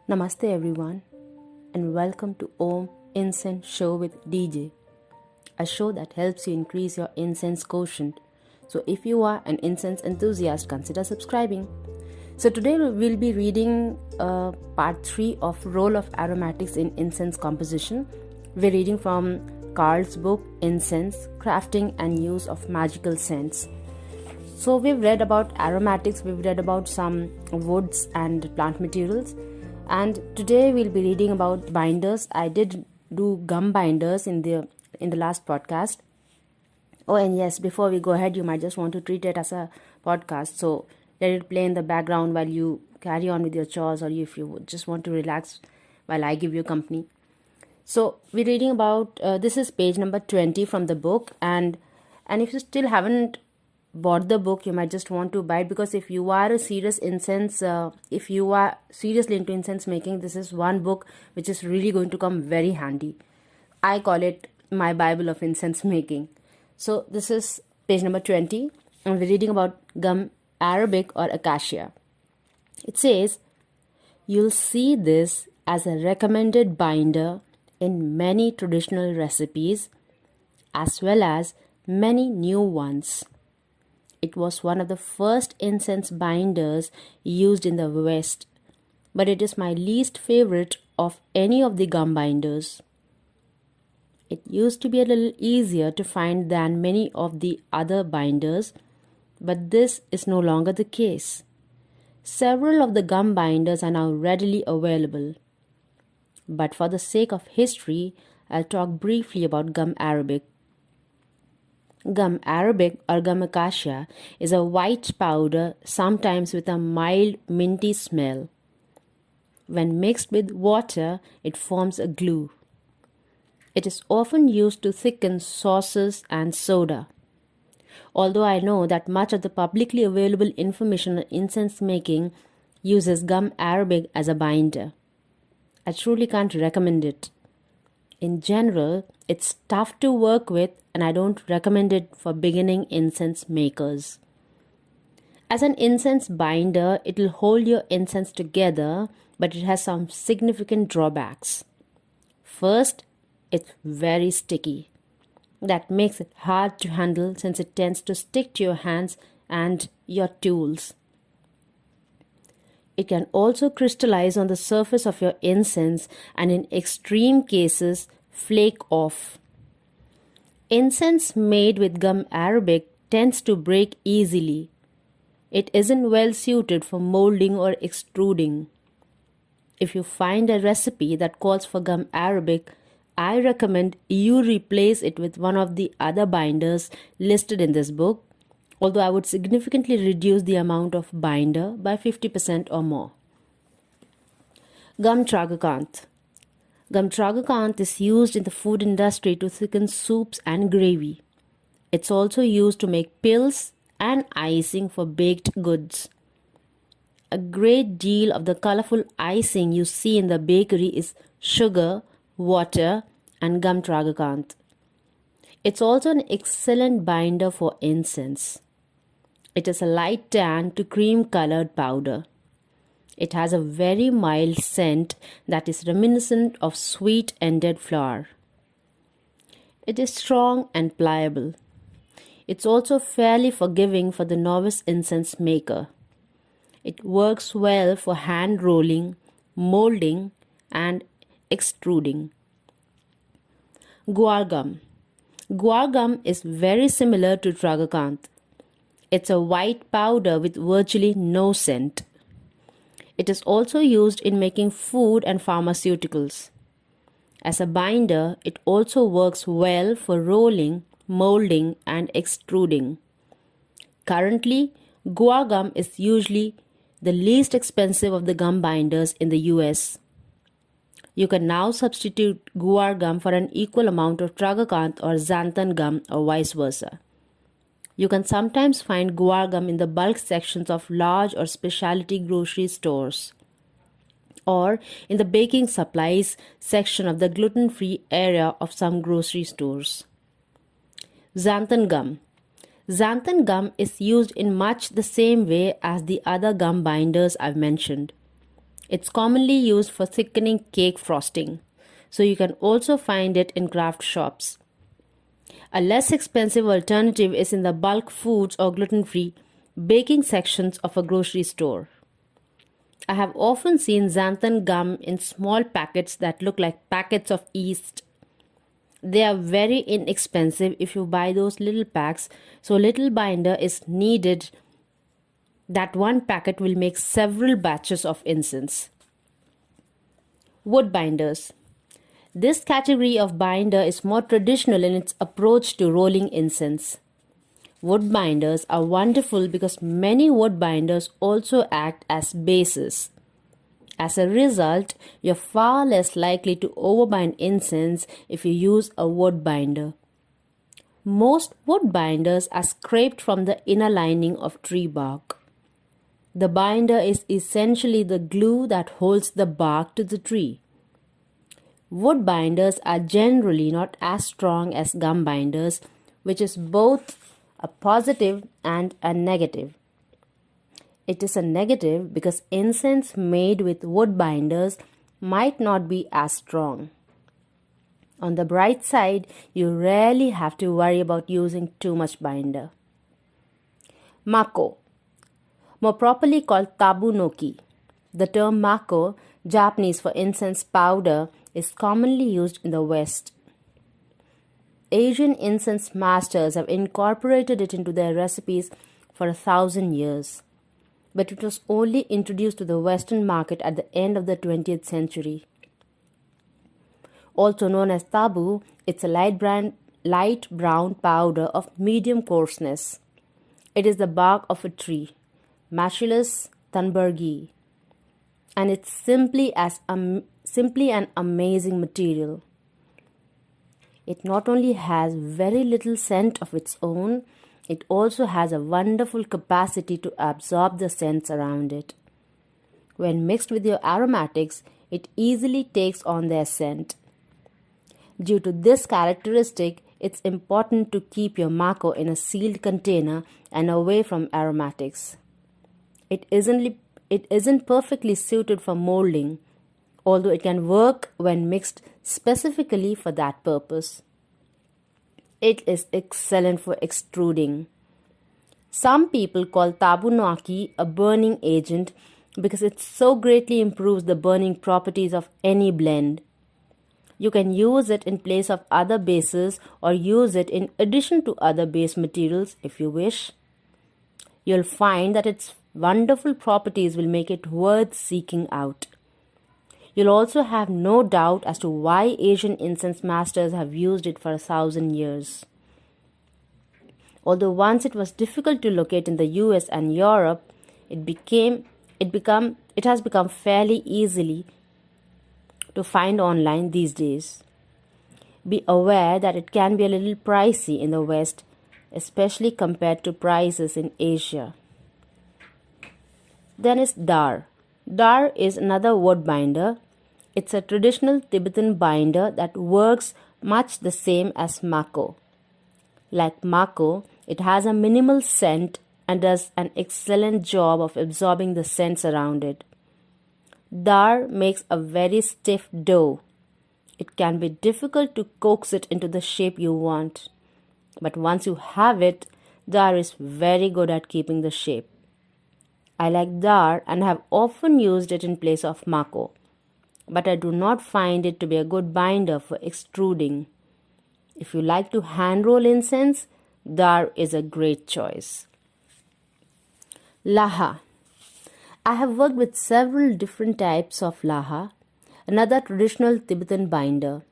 Namaste everyone and welcome to Incense Show with DJ, a show that helps you increase your incense quotient. So if you are an incense enthusiast, consider subscribing. So today we'll be reading part 3 of Role of Aromatics in Incense Composition. We're reading from Carl's book Incense, Crafting and Use of Magical Scents. So we've read about aromatics, we've read about some woods and plant materials. And today we'll be reading about binders. I did do gum binders in the last podcast. Oh, and yes, before we go ahead, you might just want to treat it as a podcast. So let it play in the background while you carry on with your chores, or if you just want to relax while I give you company. So we're reading about, this is page number 20 from the book. And if you still haven't bought the book, you might just want to buy it, because if you are a serious incense, if you are seriously into incense making, this is one book which is really going to come very handy. I call it my Bible of incense making. So this is page number 20 and we're reading about gum arabic or acacia. It says, you'll see this as a recommended binder in many traditional recipes as well as many new ones. It was one of the first incense binders used in the West, but it is my least favorite of any of the gum binders. It used to be a little easier to find than many of the other binders, but this is no longer the case. Several of the gum binders are now readily available. But for the sake of history, I'll talk briefly about gum arabic. Gum arabic or gum acacia is a white powder, sometimes with a mild minty smell. When mixed with water, it forms a glue. It is often used to thicken sauces and soda. Although I know that much of the publicly available information on incense making uses gum arabic as a binder, I truly can't recommend it. In general, it's tough to work with and I don't recommend it for beginning incense makers. As an incense binder, it will hold your incense together, but it has some significant drawbacks. First, it's very sticky. That makes it hard to handle since it tends to stick to your hands and your tools. It can also crystallize on the surface of your incense and in extreme cases flake off. Incense made with gum arabic tends to break easily. It isn't well suited for molding or extruding. If you find a recipe that calls for gum arabic, I recommend you replace it with one of the other binders listed in this book, although I would significantly reduce the amount of binder by 50% or more. Gum tragacanth. Gum tragacanth is used in the food industry to thicken soups and gravy. It's also used to make pills and icing for baked goods. A great deal of the colorful icing you see in the bakery is sugar, water, and gum tragacanth. It's also an excellent binder for incense. It is a light tan to cream-colored powder. It has a very mild scent that is reminiscent of sweet-ended flour. It is strong and pliable. It's also fairly forgiving for the novice incense maker. It works well for hand rolling, molding, and extruding. Guar gum. Guar gum is very similar to tragacanth. It's a white powder with virtually no scent. It is also used in making food and pharmaceuticals. As a binder, it also works well for rolling, molding, and extruding. Currently, guar gum is usually the least expensive of the gum binders in the US. You can now substitute guar gum for an equal amount of tragacanth or xanthan gum or vice versa. You can sometimes find guar gum in the bulk sections of large or specialty grocery stores, or in the baking supplies section of the gluten-free area of some grocery stores. Xanthan gum. Xanthan gum is used in much the same way as the other gum binders I've mentioned. It's commonly used for thickening cake frosting, so you can also find it in craft shops. A less expensive alternative is in the bulk foods or gluten-free baking sections of a grocery store. I have often seen xanthan gum in small packets that look like packets of yeast. They are very inexpensive if you buy those little packs, so little binder is needed. That one packet will make several batches of incense. Wood binders. This category of binder is more traditional in its approach to rolling incense. Wood binders are wonderful because many wood binders also act as bases. As a result, you're far less likely to overbind incense if you use a wood binder. Most wood binders are scraped from the inner lining of tree bark. The binder is essentially the glue that holds the bark to the tree. Wood binders are generally not as strong as gum binders, which is both a positive and a negative. It is a negative because incense made with wood binders might not be as strong. On the bright side, you rarely have to worry about using too much binder. Mako, more properly called tabunoki. The term mako, Japanese for incense powder, is commonly used in the West. Asian incense masters have incorporated it into their recipes for 1,000 years, but it was only introduced to the Western market at the end of the 20th century. Also known as tabu, it's a light brown powder of medium coarseness. It is the bark of a tree, Maculus thunbergii, and it's simply an amazing material. It not only has very little scent of its own, it also has a wonderful capacity to absorb the scents around it. When mixed with your aromatics, it easily takes on their scent. Due to this characteristic, it's important to keep your mako in a sealed container and away from aromatics. It isn't perfectly suited for molding, although it can work when mixed specifically for that purpose. It is excellent for extruding. Some people call tabunoki a burning agent because it so greatly improves the burning properties of any blend. You can use it in place of other bases or use it in addition to other base materials if you wish. You'll find that its wonderful properties will make it worth seeking out. You'll also have no doubt as to why Asian incense masters have used it for 1,000 years. Although once it was difficult to locate in the US and Europe, it has become fairly easily to find online these days. Be aware that it can be a little pricey in the West, especially compared to prices in Asia. Then is dar. Dar is another wood binder. It's a traditional Tibetan binder that works much the same as mako. Like mako, it has a minimal scent and does an excellent job of absorbing the scents around it. Dar makes a very stiff dough. It can be difficult to coax it into the shape you want, but once you have it, dar is very good at keeping the shape. I like dar and have often used it in place of mako, but I do not find it to be a good binder for extruding. If you like to hand roll incense, dar is a great choice. Laha. I have worked with several different types of laha, another traditional Tibetan binder.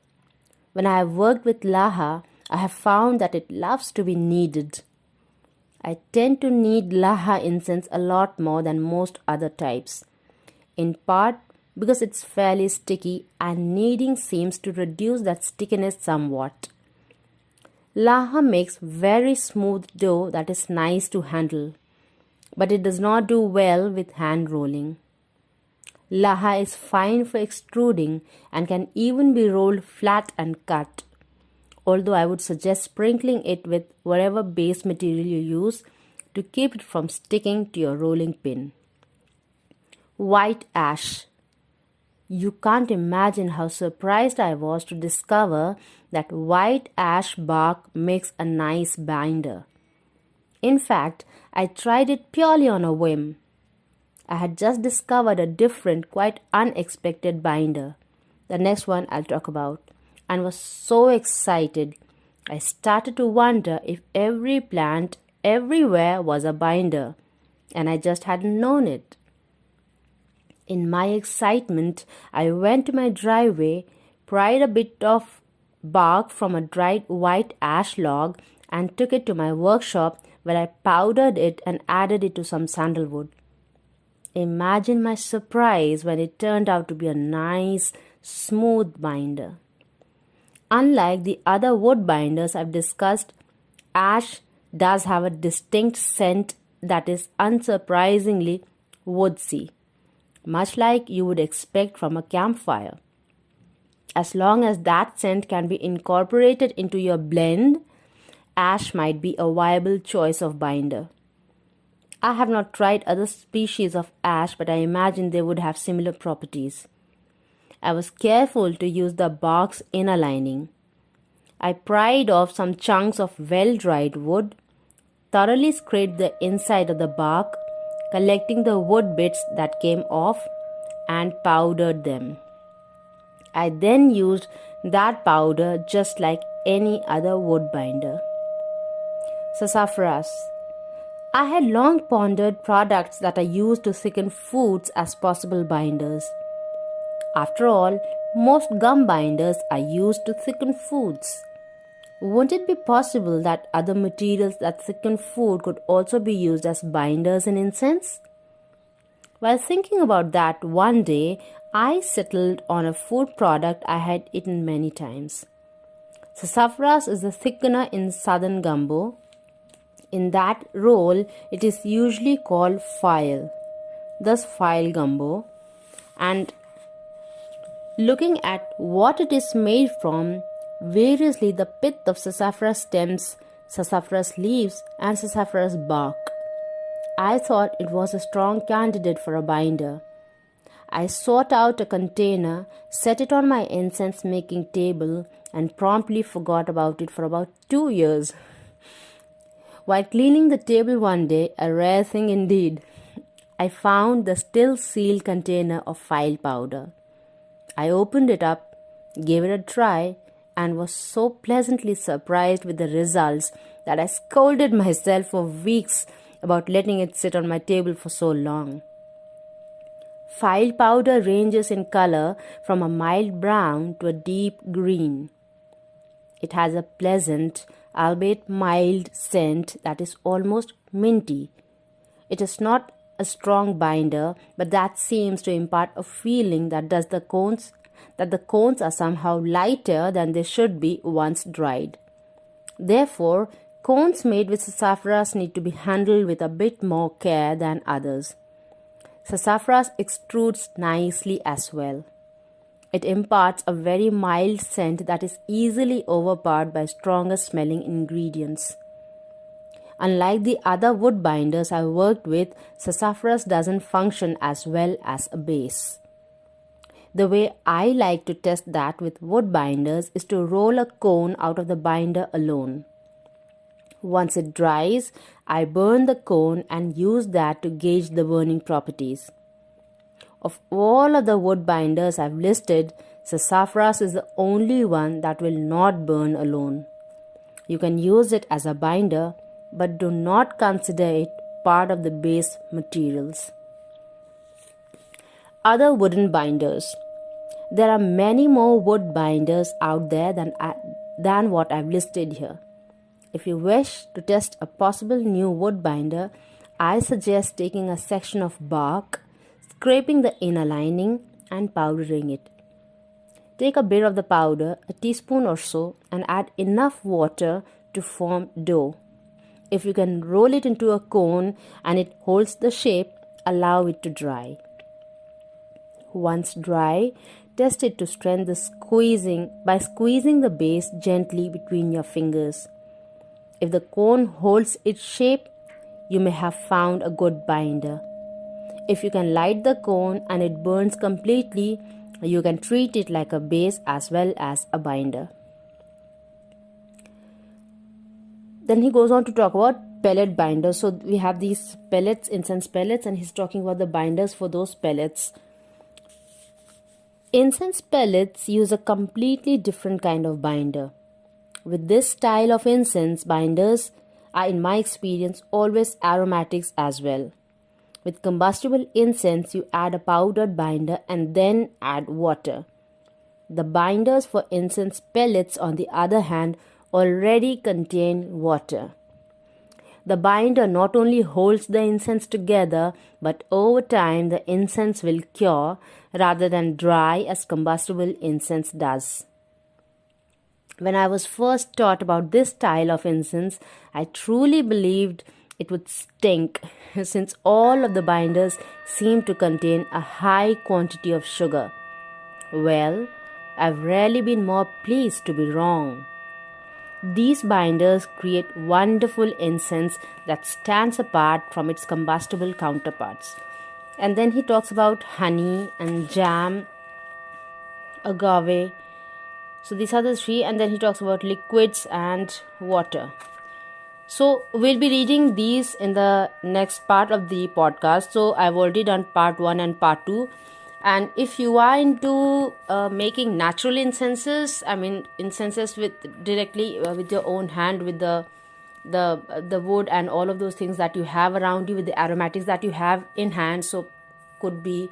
When I have worked with laha, I have found that it loves to be kneaded. I tend to knead laha incense a lot more than most other types, in part because it's fairly sticky and kneading seems to reduce that stickiness somewhat. Laha makes very smooth dough that is nice to handle, but it does not do well with hand rolling. Laha is fine for extruding and can even be rolled flat and cut, although I would suggest sprinkling it with whatever base material you use to keep it from sticking to your rolling pin. White ash. You can't imagine how surprised I was to discover that white ash bark makes a nice binder. In fact, I tried it purely on a whim. I had just discovered a different, quite unexpected binder, the next one I'll talk about, and was so excited. I started to wonder if every plant everywhere was a binder, and I just hadn't known it. In my excitement, I went to my driveway, pried a bit of bark from a dried white ash log, and took it to my workshop where I powdered it and added it to some sandalwood. Imagine my surprise when it turned out to be a nice, smooth binder. Unlike the other wood binders I've discussed, ash does have a distinct scent that is unsurprisingly woodsy, much like you would expect from a campfire. As long as that scent can be incorporated into your blend, ash might be a viable choice of binder. I have not tried other species of ash, but I imagine they would have similar properties. I was careful to use the bark's inner lining. I pried off some chunks of well-dried wood, thoroughly scraped the inside of the bark, collecting the wood bits that came off, and powdered them. I then used that powder just like any other wood binder. Sassafras. I had long pondered products that are used to thicken foods as possible binders. After all, most gum binders are used to thicken foods. Wouldn't it be possible that other materials that thicken food could also be used as binders in incense? While thinking about that one day, I settled on a food product I had eaten many times. Sassafras is the thickener in southern gumbo. In that role, it is usually called file, thus file gumbo. And looking at what it is made from, variously the pith of sassafras stems, sassafras leaves, and sassafras bark, I thought it was a strong candidate for a binder. I sought out a container, set it on my incense making table, and promptly forgot about it for about 2 years. While cleaning the table one day, a rare thing indeed, I found the still sealed container of file powder. I opened it up, gave it a try, and was so pleasantly surprised with the results that I scolded myself for weeks about letting it sit on my table for so long. File powder ranges in color from a mild brown to a deep green. It has a pleasant, albeit mild scent that is almost minty. It is not a strong binder, but that seems to impart a feeling that the cones are somehow lighter than they should be once dried. Therefore, cones made with sassafras need to be handled with a bit more care than others. Sassafras extrudes nicely as well. It imparts a very mild scent that is easily overpowered by stronger smelling ingredients. Unlike the other wood binders I worked with, sassafras doesn't function as well as a base. The way I like to test that with wood binders is to roll a cone out of the binder alone. Once it dries, I burn the cone and use that to gauge the burning properties. Of all of the wood binders I've listed, sassafras is the only one that will not burn alone. You can use it as a binder, but do not consider it part of the base materials. Other wooden binders. There are many more wood binders out there than what I've listed here. If you wish to test a possible new wood binder, I suggest taking a section of bark, scraping the inner lining, and powdering it. Take a bit of the powder, a teaspoon or so, and add enough water to form dough. If you can roll it into a cone and it holds the shape, allow it to dry. Once dry, test it to strengthen by squeezing the base gently between your fingers. If the cone holds its shape, you may have found a good binder. If you can light the cone and it burns completely, You can treat it like a base as well as a binder. Then he goes on to talk about pellet binders. So we have these pellets, incense pellets, and he's talking about the binders for those pellets. Incense pellets use a completely different kind of binder. With this style of incense, binders are, in my experience, always aromatics as well. With combustible incense, you add a powdered binder and then add water. The binders for incense pellets, on the other hand, already contain water. The binder not only holds the incense together, but over time the incense will cure rather than dry as combustible incense does. When I was first taught about this style of incense, I truly believed it would stink since all of the binders seem to contain a high quantity of sugar. Well, I've rarely been more pleased to be wrong. These binders create wonderful incense that stands apart from its combustible counterparts. And then he talks about honey and jam, agave. So these are the three, and then he talks about liquids and water. So we'll be reading these in the next part of the podcast. So I've already done part 1 and part 2. And if you are into making natural incenses, incenses with directly with your own hand, with the wood and all of those things that you have around you, with the aromatics that you have in hand, so could be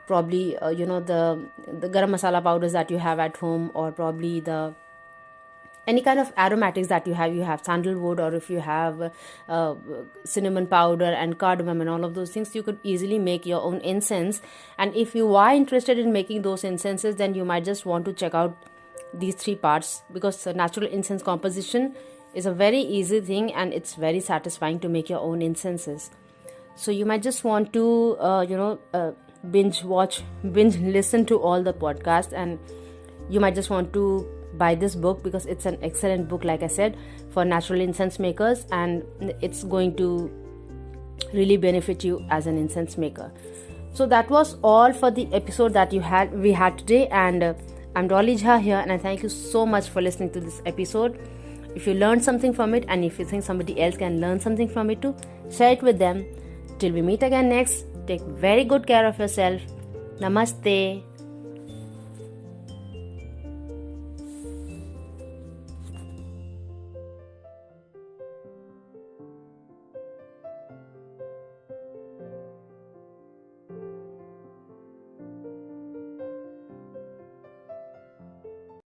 probably the garam masala powders that you have at home, or probably the any kind of aromatics that you have sandalwood, or if you have cinnamon powder and cardamom and all of those things, you could easily make your own incense. And if you are interested in making those incenses, then you might just want to check out these 3 parts, because natural incense composition is a very easy thing and it's very satisfying to make your own incenses. So you might just want to binge listen to all the podcasts, and you might just want to buy this book, because it's an excellent book, like I said, for natural incense makers, and it's going to really benefit you as an incense maker. So that was all for the episode that we had today, and I'm Dolly Jha here, and I thank you so much for listening to this episode. If you learned something from it, and if you think somebody else can learn something from it too, share it with them. Till we meet again next, take very good care of yourself. Namaste.